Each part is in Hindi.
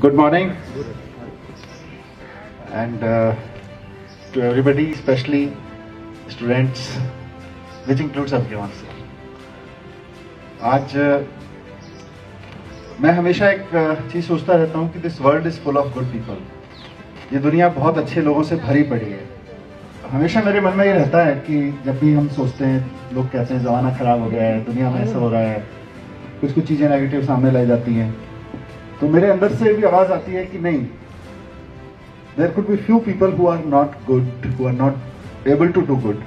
Good morning, and to everybody, especially students, which includes everyone. आज मैं हमेशा एक चीज़ सोचता रहता हूँ कि this world is full of good people. ये दुनिया बहुत अच्छे लोगों से भरी पड़ी है। हमेशा मेरे मन में ये रहता है कि जब भी हम सोचते हैं, लोग कहते हैं ज़माना ख़राब हो गया है, दुनिया में ऐसा हो रहा है, कुछ चीज़ें नेगेटिव सामने लाई जाती हैं, तो मेरे अंदर से भी आवाज़ आती है कि नहीं, there could be few people who are not good, who are not able to do good,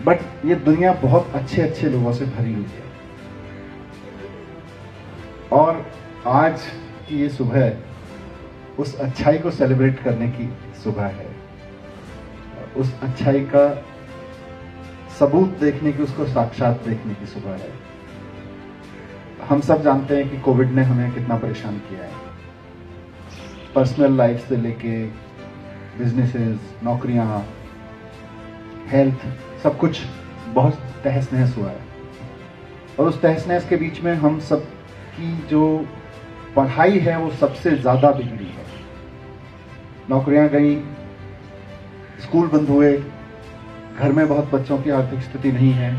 but ये दुनिया बहुत अच्छे अच्छे लोगों से भरी हुई है। और आज की ये सुबह उस अच्छाई को सेलिब्रेट करने की सुबह है, उस अच्छाई का सबूत देखने की, उसको साक्षात देखने की सुबह है। हम सब जानते हैं कि कोविड ने हमें कितना परेशान किया है, पर्सनल लाइफ से लेके बिजनेसेस, नौकरियां, हेल्थ, सब कुछ बहुत तहस नहस हुआ है। और उस तहस नहस के बीच में हम सब की जो पढ़ाई है वो सबसे ज़्यादा बिगड़ी है। नौकरियां गई, स्कूल बंद हुए, घर में बहुत बच्चों की आर्थिक स्थिति नहीं है।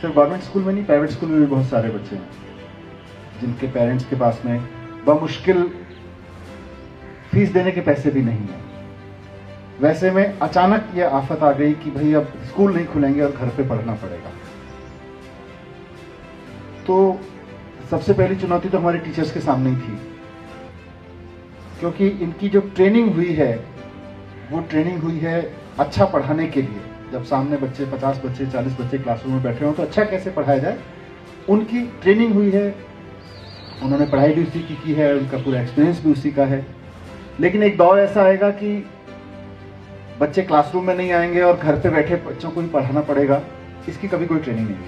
सिर्फ गवर्नमेंट स्कूल में नहीं, प्राइवेट स्कूल में भी बहुत सारे बच्चे हैं जिनके पेरेंट्स के पास में बमुश्किल फीस देने के पैसे भी नहीं है। वैसे में अचानक ये आफत आ गई कि भाई अब स्कूल नहीं खुलेंगे और घर पे पढ़ना पड़ेगा। तो सबसे पहली चुनौती तो हमारे टीचर्स के सामने ही थी, क्योंकि इनकी जो ट्रेनिंग हुई है वो ट्रेनिंग हुई है अच्छा पढ़ाने के लिए। जब सामने बच्चे 50 बच्चे 40 बच्चे क्लासरूम में बैठे हों तो अच्छा कैसे पढ़ाया जाए, उनकी ट्रेनिंग हुई है, उन्होंने पढ़ाई भी उसी की है, उनका पूरा एक्सपीरियंस भी उसी का है। लेकिन एक दौर ऐसा आएगा कि बच्चे क्लासरूम में नहीं आएंगे और घर पे बैठे बच्चों को ही पढ़ाना पड़ेगा, इसकी कभी कोई ट्रेनिंग नहीं हुई।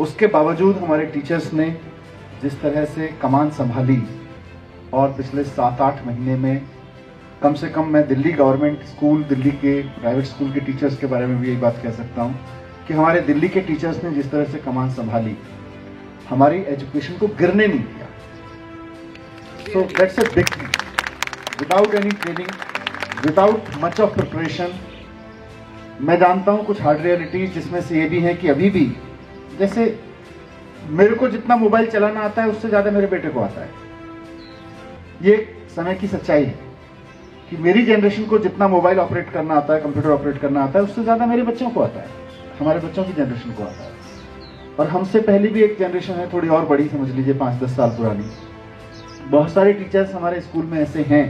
उसके बावजूद हमारे टीचर्स ने जिस तरह से कमान संभाली, और पिछले 7-8 महीने में कम से कम मैं दिल्ली गवर्नमेंट स्कूल, दिल्ली के प्राइवेट स्कूल के टीचर्स के बारे में भी यही बात कह सकता हूँ कि हमारे दिल्ली के टीचर्स ने जिस तरह से कमान संभाली, हमारी एजुकेशन को गिरने नहीं दिया। So that's a big thing. Without any training, without much of preparation, मैं जानता हूँ कुछ हार्ड रियलिटीज जिसमें से ये भी है कि अभी भी, जैसे मेरे को जितना मोबाइल चलाना आता है उससे ज़्यादा मेरे बेटे को आता है। ये समय की सच्चाई है कि मेरी जनरेशन को जितना मोबाइल ऑपरेट करना आता है, कंप्यूटर ऑपरेट करना आता है, उससे ज़्यादा मेरे बच्चों को आता है, हमारे बच्चों की जनरेशन को आता है। और हमसे पहले भी एक जनरेशन है, थोड़ी और बड़ी, समझ लीजिए 5-10 साल पुरानी। बहुत सारे टीचर्स हमारे स्कूल में ऐसे हैं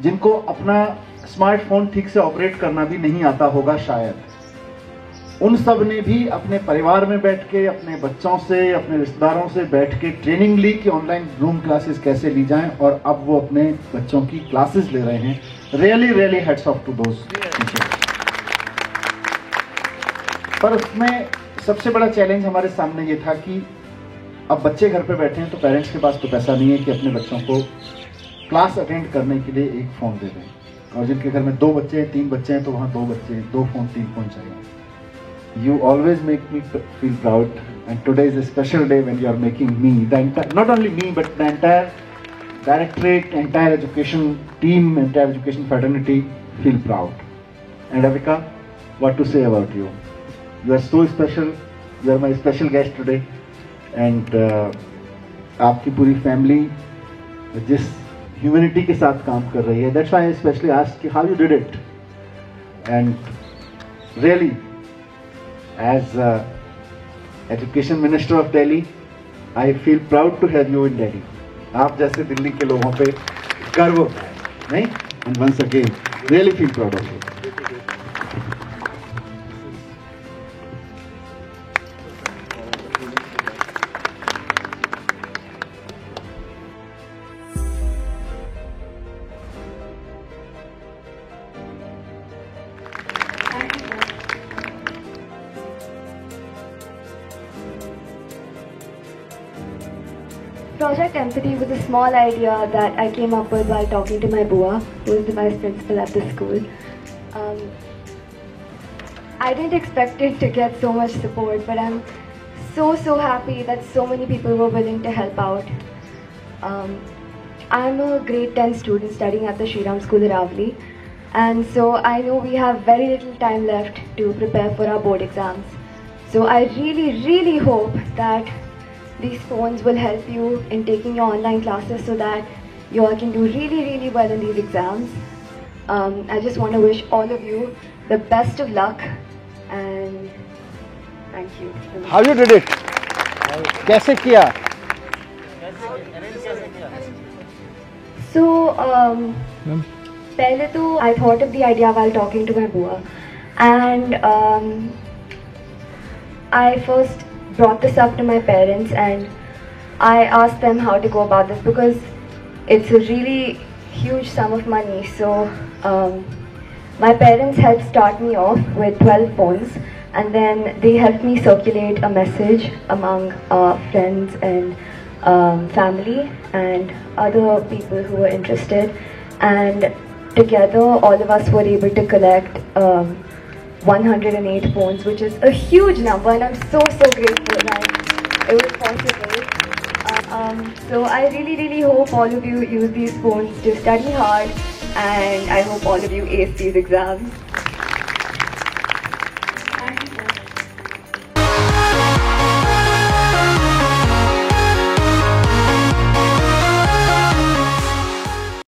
जिनको अपना स्मार्टफोन ठीक से ऑपरेट करना भी नहीं आता होगा शायद। उन सब ने भी अपने परिवार में बैठ के, अपने बच्चों से, अपने रिश्तेदारों से बैठ के ट्रेनिंग ली कि ऑनलाइन जूम क्लासेस कैसे ली जाएं, और अब वो अपने बच्चों की क्लासेस ले रहे हैं। Really really hats off to those teachers. पर उसमें सबसे बड़ा चैलेंज हमारे सामने ये था कि अब बच्चे घर पे बैठे हैं तो पेरेंट्स के पास तो पैसा नहीं है कि अपने बच्चों को क्लास अटेंड करने के लिए एक फ़ोन दे दें। और जिनके घर में 2 बच्चे हैं, 3 बच्चे हैं, तो वहाँ 2 बच्चे, 2 फ़ोन, 3 फ़ोन चाहिए। You always make me feel proud, and today is a special day when you are making me, not only me, but the entire directorate, entire education team, entire education fraternity feel proud. And Avika, what to say about you? You are so special. You are my special guest today, and आपकी पूरी family जिस humanity के साथ काम कर रही है, that's why I especially asked how you did it, and really. As Education Minister of Delhi, I feel proud to have you in Delhi. आप जैसे दिल्ली के लोगों पे गर्व होता है, नहीं? And once again, really feel proud of you. Project Empathy was a small idea that I came up with while talking to my Bua, who is the vice principal at the school. I didn't expect it to get so much support, but I'm so happy that so many people were willing to help out. I'm a grade 10 student studying at the Shriram School Aravali, and so I know we have very little time left to prepare for our board exams. So I really hope that these phones will help you in taking your online classes so that you all can do really well in these exams. I just want to wish all of you the best of luck, and thank you. How you did it? कैसे किया? So, पहले तो I thought of the idea while talking to my bua, and I first brought this up to my parents and I asked them how to go about this because it's a really huge sum of money. So my parents helped start me off with 12 phones, and then they helped me circulate a message among friends and family and other people who were interested, and together all of us were able to collect 108 phones, which is a huge number, and I'm so grateful that it was possible. So I really hope all of you use these phones to study hard, and I hope all of you ace these exams.